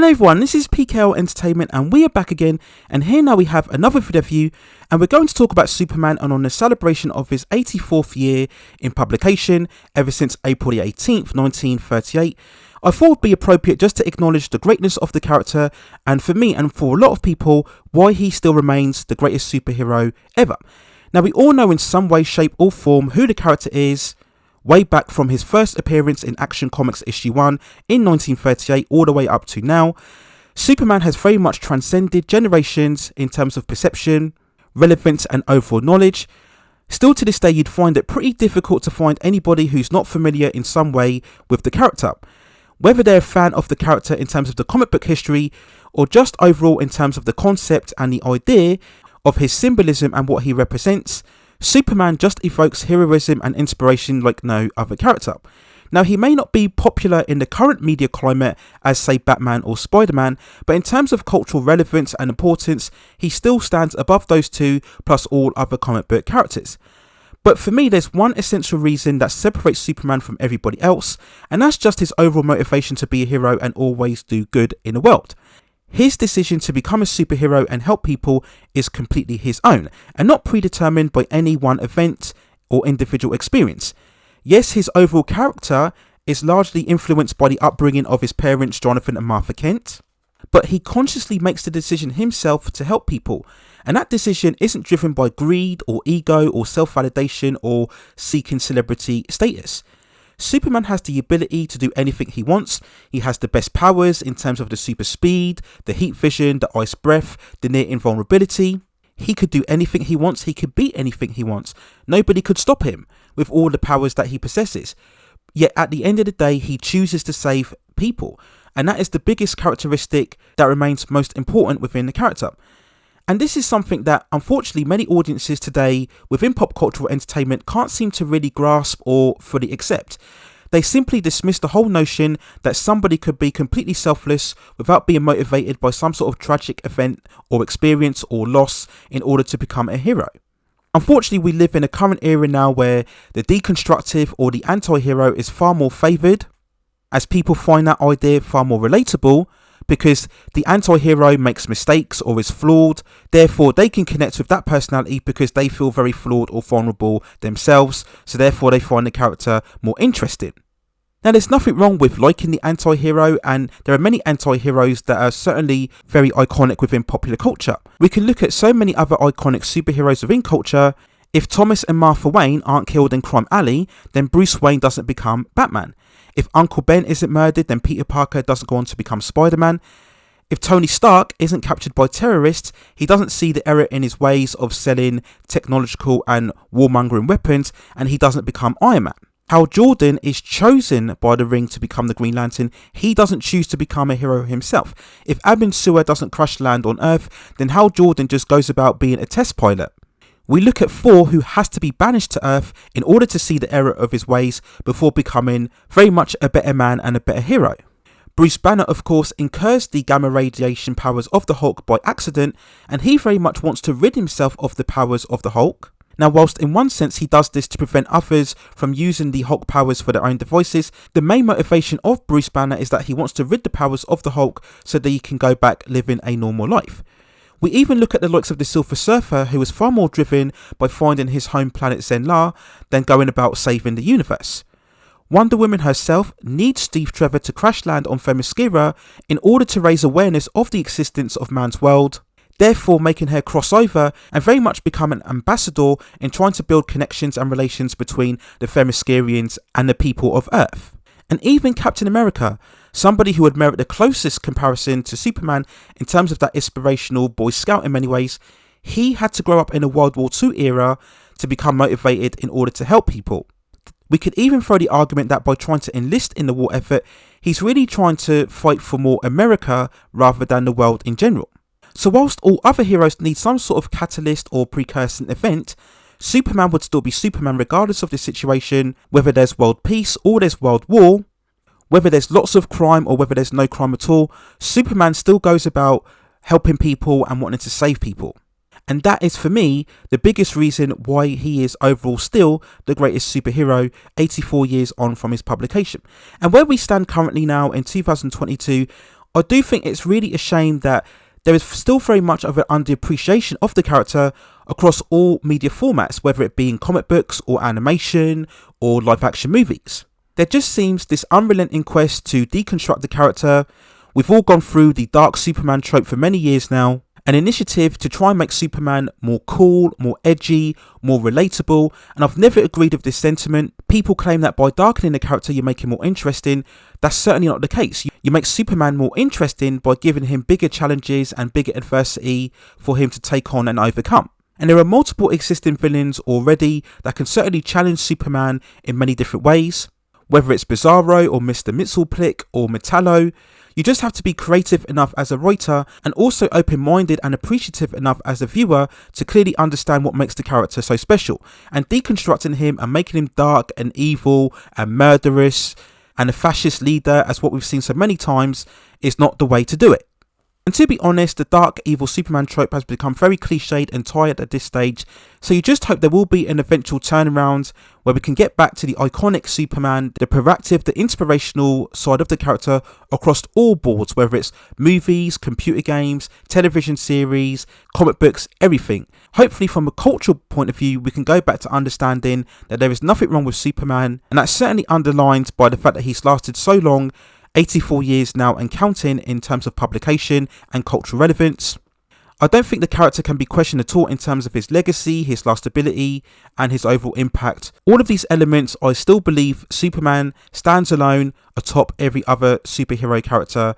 Hello everyone, this is PKL Entertainment and we are back again, and here now we have another video for you, and we're going to talk about Superman and on the celebration of his 84th year in publication ever since April the 18th, 1938. I thought it would be appropriate just to acknowledge the greatness of the character, and for me and for a lot of people, why he still remains the greatest superhero ever. Now we all know in some way, shape or form who the character is, way back from his first appearance in Action Comics issue 1 in 1938 all the way up to now. Superman has very much transcended generations in terms of perception, relevance and overall knowledge. Still to this day you'd find it pretty difficult to find anybody who's not familiar in some way with the character. Whether they're a fan of the character in terms of the comic book history or just overall in terms of the concept and the idea of his symbolism and what he represents, Superman just evokes heroism and inspiration like no other character. Now he may not be popular in the current media climate as say Batman or Spider-Man, but in terms of cultural relevance and importance, he still stands above those two plus all other comic book characters. But for me there's one essential reason that separates Superman from everybody else, and that's just his overall motivation to be a hero and always do good in the world. His decision to become a superhero and help people is completely his own and not predetermined by any one event or individual experience. Yes, his overall character is largely influenced by the upbringing of his parents Jonathan and Martha Kent, but he consciously makes the decision himself to help people, and that decision isn't driven by greed or ego or self-validation or seeking celebrity status. Superman has the ability to do anything he wants. He has the best powers in terms of the super speed, the heat vision, the ice breath, the near invulnerability. He could do anything he wants. He could be anything he wants. Nobody could stop him with all the powers that he possesses. Yet at the end of the day, he chooses to save people. And that is the biggest characteristic that remains most important within the character. And this is something that unfortunately many audiences today within pop cultural entertainment can't seem to really grasp or fully accept. They simply dismiss the whole notion that somebody could be completely selfless without being motivated by some sort of tragic event or experience or loss in order to become a hero. Unfortunately, we live in a current era now where the deconstructive or the anti-hero is far more favoured, as people find that idea far more relatable, because the anti-hero makes mistakes or is flawed, therefore they can connect with that personality because they feel very flawed or vulnerable themselves, so therefore they find the character more interesting. Now there's nothing wrong with liking the anti-hero, and there are many anti-heroes that are certainly very iconic within popular culture. We can look at so many other iconic superheroes within culture. If Thomas and Martha Wayne aren't killed in Crime Alley, then Bruce Wayne doesn't become Batman. If Uncle Ben isn't murdered, then Peter Parker doesn't go on to become Spider-Man. If Tony Stark isn't captured by terrorists, he doesn't see the error in his ways of selling technological and warmongering weapons, and he doesn't become Iron Man. Hal Jordan is chosen by the Ring to become the Green Lantern. He doesn't choose to become a hero himself. If Abin Sur doesn't crash land on Earth, then Hal Jordan just goes about being a test pilot. We look at Thor, who has to be banished to Earth in order to see the error of his ways before becoming very much a better man and a better hero. Bruce Banner, of course, incurs the gamma radiation powers of the Hulk by accident, and he very much wants to rid himself of the powers of the Hulk. Now, whilst in one sense he does this to prevent others from using the Hulk powers for their own devices, the main motivation of Bruce Banner is that he wants to rid the powers of the Hulk so that he can go back living a normal life. We even look at the likes of the Silver Surfer, who is far more driven by finding his home planet Zenlar than going about saving the universe. Wonder Woman herself needs Steve Trevor to crash land on Themyscira in order to raise awareness of the existence of man's world, therefore making her cross over and very much become an ambassador in trying to build connections and relations between the Themyscirians and the people of Earth. And even Captain America, somebody who would merit the closest comparison to Superman in terms of that inspirational Boy Scout in many ways, he had to grow up in a World War II era to become motivated in order to help people. We could even throw the argument that by trying to enlist in the war effort, he's really trying to fight for more America rather than the world in general. So whilst all other heroes need some sort of catalyst or precursing event, Superman would still be Superman regardless of the situation, whether there's world peace or there's world war, whether there's lots of crime or whether there's no crime at all. Superman still goes about helping people and wanting to save people. And that is for me the biggest reason why he is overall still the greatest superhero 84 years on from his publication. And where we stand currently now in 2022, I do think it's really a shame that there is still very much of an underappreciation of the character across all media formats, whether it be in comic books or animation or live action movies. There just seems this unrelenting quest to deconstruct the character. We've all gone through the dark Superman trope for many years now. An initiative to try and make Superman more cool, more edgy, more relatable, and I've never agreed with this sentiment. People claim that by darkening the character you make him more interesting. That's certainly not the case. You make Superman more interesting by giving him bigger challenges and bigger adversity for him to take on and overcome. And there are multiple existing villains already that can certainly challenge Superman in many different ways. Whether it's Bizarro or Mr. Mxyzptlk or Metallo, you just have to be creative enough as a writer and also open-minded and appreciative enough as a viewer to clearly understand what makes the character so special. And deconstructing him and making him dark and evil and murderous and a fascist leader, as what we've seen so many times, is not the way to do it. And to be honest, the dark, evil Superman trope has become very cliched and tired at this stage, so you just hope there will be an eventual turnaround where we can get back to the iconic Superman, the proactive, the inspirational side of the character across all boards, whether it's movies, computer games, television series, comic books, everything. Hopefully from a cultural point of view, we can go back to understanding that there is nothing wrong with Superman, and that's certainly underlined by the fact that he's lasted so long, 84 years now and counting in terms of publication and cultural relevance. I don't think the character can be questioned at all in terms of his legacy, his lastability and his overall impact. All of these elements, I still believe Superman stands alone atop every other superhero character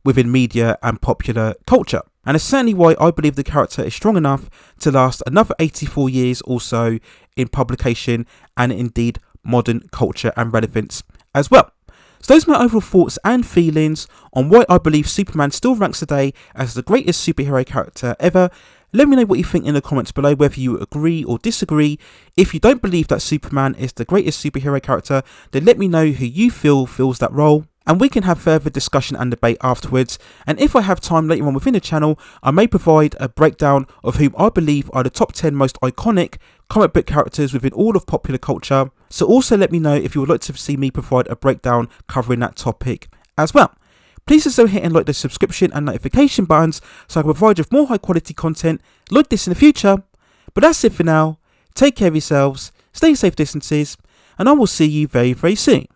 within media and popular culture. And it's certainly why I believe the character is strong enough to last another 84 years or so in publication and indeed modern culture and relevance as well. So those are my overall thoughts and feelings on why I believe Superman still ranks today as the greatest superhero character ever. Let me know what you think in the comments below, whether you agree or disagree. If you don't believe that Superman is the greatest superhero character, then let me know who you feel fills that role. And we can have further discussion and debate afterwards. And if I have time later on within the channel, I may provide a breakdown of whom I believe are the top 10 most iconic comic book characters within all of popular culture. So also let me know if you would like to see me provide a breakdown covering that topic as well. Please also hit and like the subscription and notification buttons so I can provide you with more high quality content like this in the future. But that's it for now. Take care of yourselves, stay safe distances, and I will see you very, very soon.